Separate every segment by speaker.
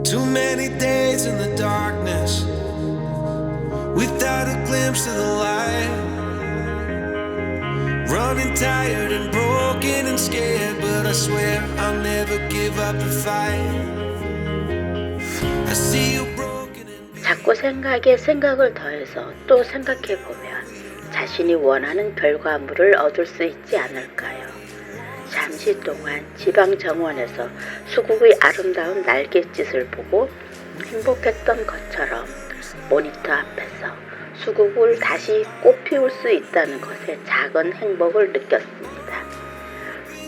Speaker 1: Too many days in the darkness without a glimpse of the light. Running tired and broken and scared, but I swear I'll never give up the fight. I see you broken and
Speaker 2: 자꾸 생각에 생각을 더해서 또 생각해보면 자신이 원하는 결과물을 얻을 수 있지 않을까요? 잠시 동안 지방정원에서 수국의 아름다운 날갯짓을 보고 행복했던 것처럼 모니터 앞에서 수국을 다시 꽃피울 수 있다는 것에 작은 행복을 느꼈습니다.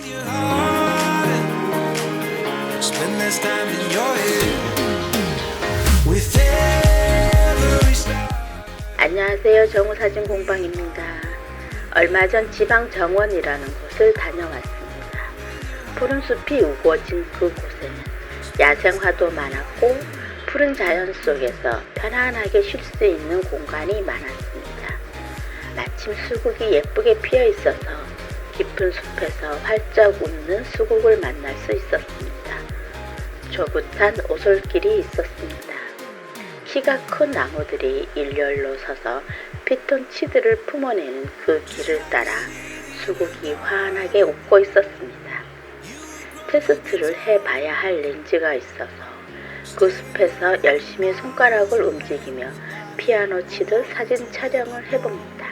Speaker 1: your heart. Spend less time in your head. With every star.
Speaker 2: 안녕하세요. 정우사진 공방입니다. 얼마 전 지방정원이라는 곳을 다녀왔습니다. 푸른 숲이 우거진 그곳에는 야생화도 많았고 푸른 자연 속에서 편안하게 쉴 수 있는 공간이 많았습니다. 마침 수국이 예쁘게 피어 있어서 깊은 숲에서 활짝 웃는 수국을 만날 수 있었습니다. 조붓한 오솔길이 있었습니다. 키가 큰 나무들이 일렬로 서서 피톤치드를 품어내는 그 길을 따라 수국이 환하게 웃고 있었습니다. 테스트를 해봐야 할 렌즈가 있어서 그 숲에서 열심히 손가락을 움직이며 피아노 치듯 사진 촬영을 해봅니다.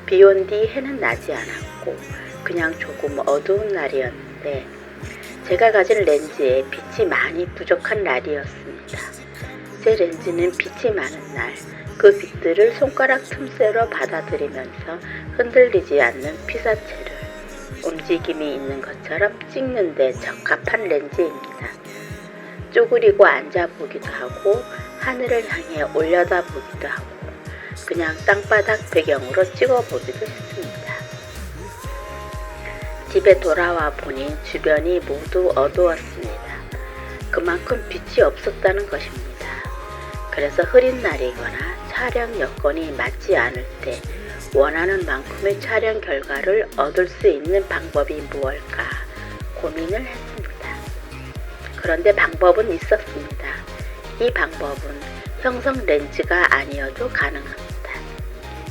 Speaker 2: 비온 뒤 해는 나지 않았고 그냥 조금 어두운 날이었는데 제가 가진 렌즈에 빛이 많이 부족한 날이었습니다. 제 렌즈는 빛이 많은 날 그 빛들을 손가락 틈새로 받아들이면서 흔들리지 않는 피사체를 움직임이 있는 것처럼 찍는 데 적합한 렌즈입니다. 쪼그리고 앉아보기도 하고 하늘을 향해 올려다보기도 하고 그냥 땅바닥 배경으로 찍어보기도 했습니다. 집에 돌아와 보니 주변이 모두 어두웠습니다. 그만큼 빛이 없었다는 것입니다. 그래서 흐린 날이거나 촬영 여건이 맞지 않을 때 원하는 만큼의 촬영 결과를 얻을 수 있는 방법이 무엇일까 고민을 했습니다. 그런데 방법은 있었습니다. 이 방법은 형성 렌즈가 아니어도 가능합니다.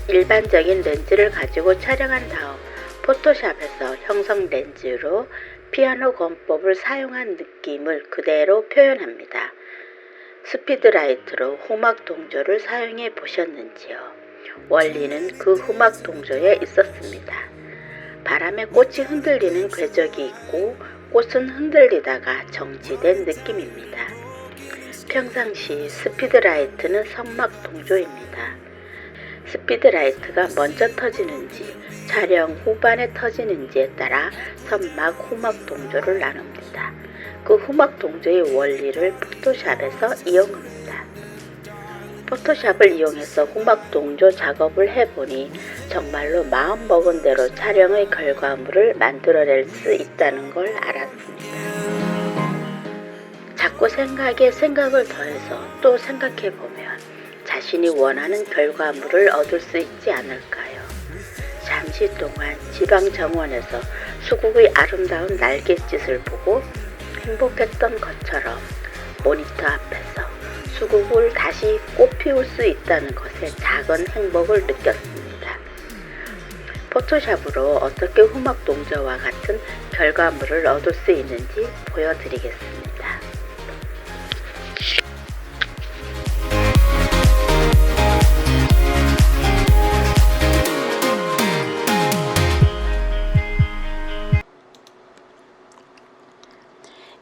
Speaker 2: 일반적인 렌즈를 가지고 촬영한 다음 포토샵에서 형성 렌즈로 피아노 권법을 사용한 느낌을 그대로 표현합니다. 스피드라이트로 후막 동조를 사용해 보셨는지요? 원리는 그 후막 동조에 있었습니다. 바람에 꽃이 흔들리는 궤적이 있고 꽃은 흔들리다가 정지된 느낌입니다. 평상시 스피드라이트는 선막 동조입니다. 스피드라이트가 먼저 터지는지 촬영 후반에 터지는지에 따라 선막, 후막 동조를 나눕니다. 그 후막 동조의 원리를 포토샵에서 이용합니다. 포토샵을 이용해서 후막 동조 작업을 해보니 정말로 마음먹은 대로 촬영의 결과물을 만들어낼 수 있다는 걸 알았습니다. 자꾸 생각에 생각을 더해서 또 생각해보면 자신이 원하는 결과물을 얻을 수 있지 않을까요? 잠시 동안 지방정원에서 수국의 아름다운 날갯짓을 보고 행복했던 것처럼 모니터 앞에서 수국을 다시 꽃피울 수 있다는 것에 작은 행복을 느꼈습니다. 포토샵으로 어떻게 후막 동조와 같은 결과물을 얻을 수 있는지 보여드리겠습니다.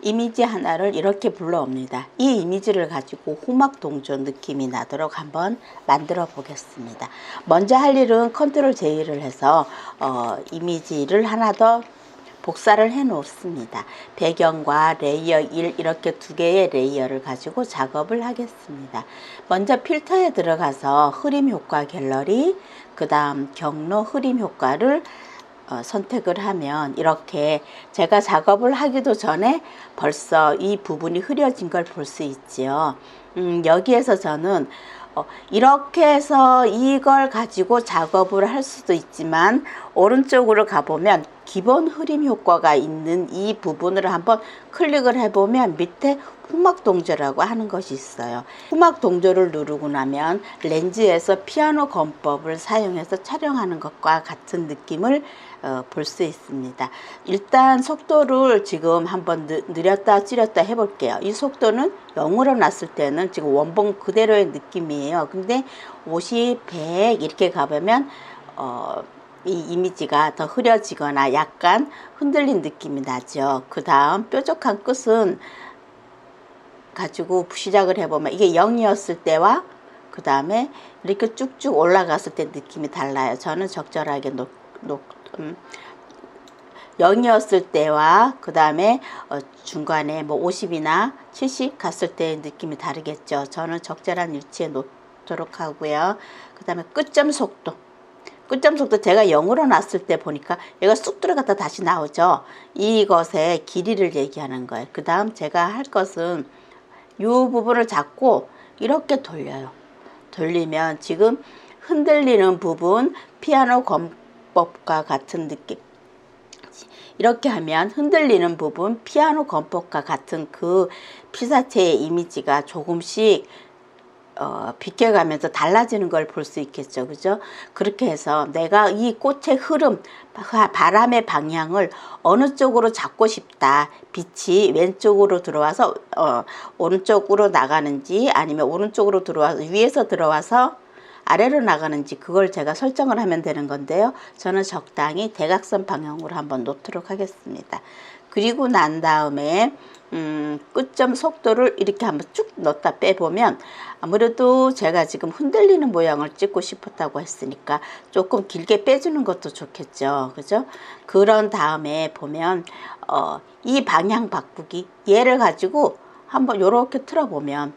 Speaker 2: 이미지 하나를 이렇게 불러옵니다. 이 이미지를 가지고 후막 동조 느낌이 나도록 한번 만들어 보겠습니다. 먼저 할 일은 컨트롤 J를 해서 이미지를 하나 더 복사를 해 놓습니다. 배경과 레이어 1 이렇게 두 개의 레이어를 가지고 작업을 하겠습니다. 먼저 필터에 들어가서 흐림 효과 갤러리, 그 다음 경로 흐림 효과를 선택을 하면 이렇게 제가 작업을 하기도 전에 벌써 이 부분이 흐려진 걸 볼 수 있지요. 여기에서 저는 이렇게 해서 이걸 가지고 작업을 할 수도 있지만 오른쪽으로 가보면 기본 흐림 효과가 있는 이 부분을 한번 클릭을 해보면 밑에 후막 동조라고 하는 것이 있어요. 후막 동조를 누르고 나면 렌즈에서 피아노 검법을 사용해서 촬영하는 것과 같은 느낌을 볼 수 있습니다. 일단 속도를 지금 한번 느렸다 줄였다 해볼게요. 이 속도는 0으로 놨을 때는 지금 원본 그대로의 느낌이에요. 근데 50, 100 이렇게 가보면 이 이미지가 더 흐려지거나 약간 흔들린 느낌이 나죠. 그 다음 뾰족한 끝은 가지고 시작을 해보면 이게 0이었을 때와 그 다음에 이렇게 쭉쭉 올라갔을 때 느낌이 달라요. 저는 적절하게 0이었을 때와 그 다음에 중간에 뭐 50이나 70 갔을 때의 느낌이 다르겠죠. 저는 적절한 위치에 놓도록 하고요. 그 다음에 끝점 속도 제가 0으로 놨을 때 보니까 얘가 쑥 들어갔다 다시 나오죠. 이것의 길이를 얘기하는 거예요. 그 다음 제가 할 것은 이 부분을 잡고 이렇게 돌려요. 돌리면 지금 흔들리는 부분 피아노 검법과 같은 느낌. 이렇게 하면 흔들리는 부분 피아노 검법과 같은 그 피사체의 이미지가 조금씩 비켜가면서 달라지는 걸 볼 수 있겠죠. 그죠? 그렇게 해서 내가 이 꽃의 흐름, 바람의 방향을 어느 쪽으로 잡고 싶다. 빛이 왼쪽으로 들어와서 오른쪽으로 나가는지 아니면 오른쪽으로 들어와서 위에서 들어와서 아래로 나가는지 그걸 제가 설정을 하면 되는 건데요. 저는 적당히 대각선 방향으로 한번 놓도록 하겠습니다. 그리고 난 다음에 끝점 속도를 이렇게 한번 쭉 넣었다 빼보면 아무래도 제가 지금 흔들리는 모양을 찍고 싶었다고 했으니까 조금 길게 빼주는 것도 좋겠죠. 그죠? 그런 다음에 보면 이 방향 바꾸기 얘를 가지고 한번 요렇게 틀어보면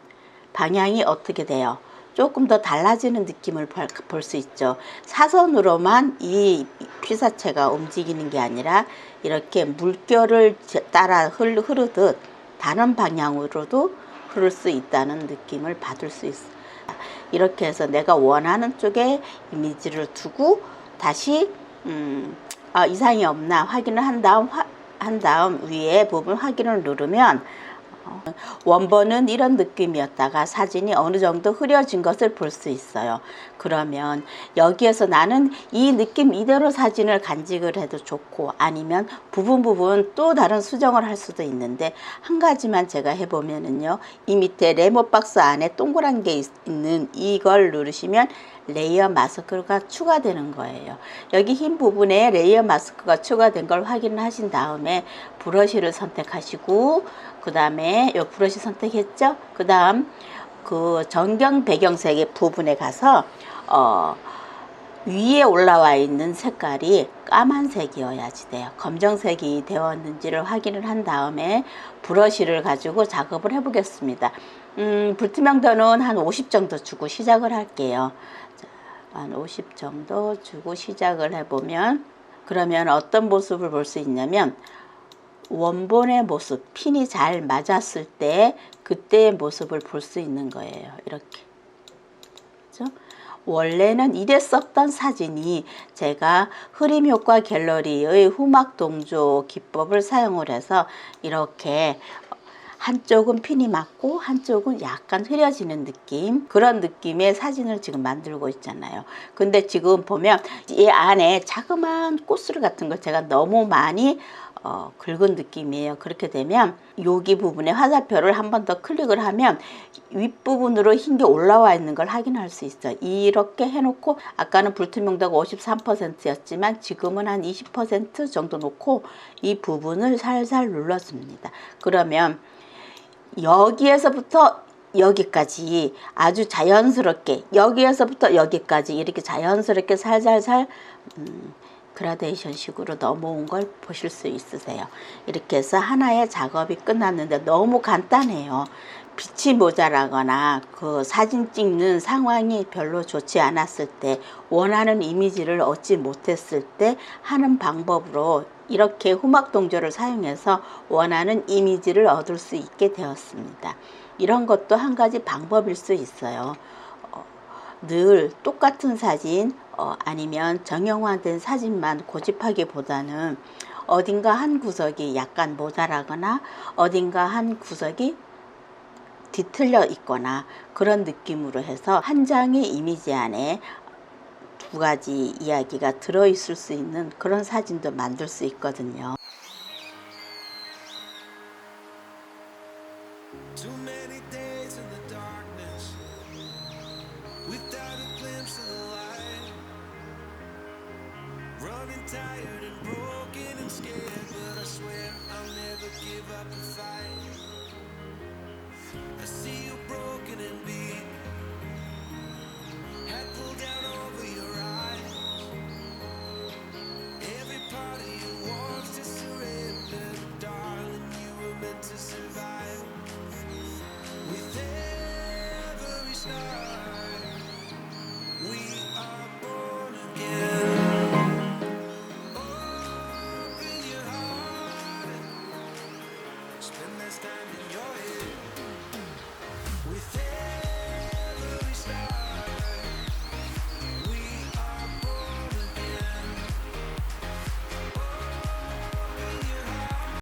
Speaker 2: 방향이 어떻게 돼요? 조금 더 달라지는 느낌을 볼 수 있죠. 사선으로만 이 피사체가 움직이는 게 아니라 이렇게 물결을 따라 흐르듯 다른 방향으로도 흐를 수 있다는 느낌을 받을 수 있어요. 이렇게 해서 내가 원하는 쪽에 이미지를 두고 다시 이상이 없나 확인을 한 다음 위에 부분 확인을 누르면 원본은 이런 느낌이었다가 사진이 어느 정도 흐려진 것을 볼 수 있어요. 그러면 여기에서 나는 이 느낌 이대로 사진을 간직을 해도 좋고 아니면 부분 또 다른 수정을 할 수도 있는데 한 가지만 제가 해보면은요. 이 밑에 레모박스 안에 동그란 게 있는 이걸 누르시면 레이어 마스크가 추가되는 거예요. 여기 흰 부분에 레이어 마스크가 추가된 걸 확인하신 다음에 브러쉬를 선택하시고 그 다음에 요 브러쉬 선택했죠? 그 다음 그 전경 배경색의 부분에 가서 위에 올라와 있는 색깔이 까만색이어야지 돼요. 검정색이 되었는지를 확인을 한 다음에 브러쉬를 가지고 작업을 해 보겠습니다. 불투명도는 한 50 정도 주고 시작을 할게요. 자, 한 50 정도 주고 시작을 해보면 그러면 어떤 모습을 볼 수 있냐면 원본의 모습, 핀이 잘 맞았을 때 그때의 모습을 볼 수 있는 거예요. 이렇게. 그렇죠? 원래는 이랬었던 사진이 제가 흐림 효과 갤러리의 후막 동조 기법을 사용을 해서 이렇게 한쪽은 핀이 맞고 한쪽은 약간 흐려지는 느낌, 그런 느낌의 사진을 지금 만들고 있잖아요. 근데 지금 보면 이 안에 자그마한 꽃술 같은 걸 제가 너무 많이 긁은 느낌이에요. 그렇게 되면 여기 부분에 화살표를 한 번 더 클릭을 하면 윗부분으로 흰 게 올라와 있는 걸 확인할 수 있어요. 이렇게 해놓고 아까는 불투명도가 53%였지만 지금은 한 20% 정도 놓고 이 부분을 살살 눌러줍니다. 그러면 여기에서부터 여기까지 아주 자연스럽게, 여기에서부터 여기까지 이렇게 자연스럽게 살살살 그라데이션 식으로 넘어온 걸 보실 수 있으세요. 이렇게 해서 하나의 작업이 끝났는데 너무 간단해요. 빛이 모자라거나 그 사진 찍는 상황이 별로 좋지 않았을 때, 원하는 이미지를 얻지 못했을 때 하는 방법으로 이렇게 후막 동조를 사용해서 원하는 이미지를 얻을 수 있게 되었습니다. 이런 것도 한 가지 방법일 수 있어요. 늘 똑같은 사진 아니면 정형화된 사진만 고집하기보다는 어딘가 한 구석이 약간 모자라거나 어딘가 한 구석이 뒤틀려 있거나 그런 느낌으로 해서 한 장의 이미지 안에 두 가지 이야기가 들어있을 수 있는 그런 사진도 만들 수 있거든요.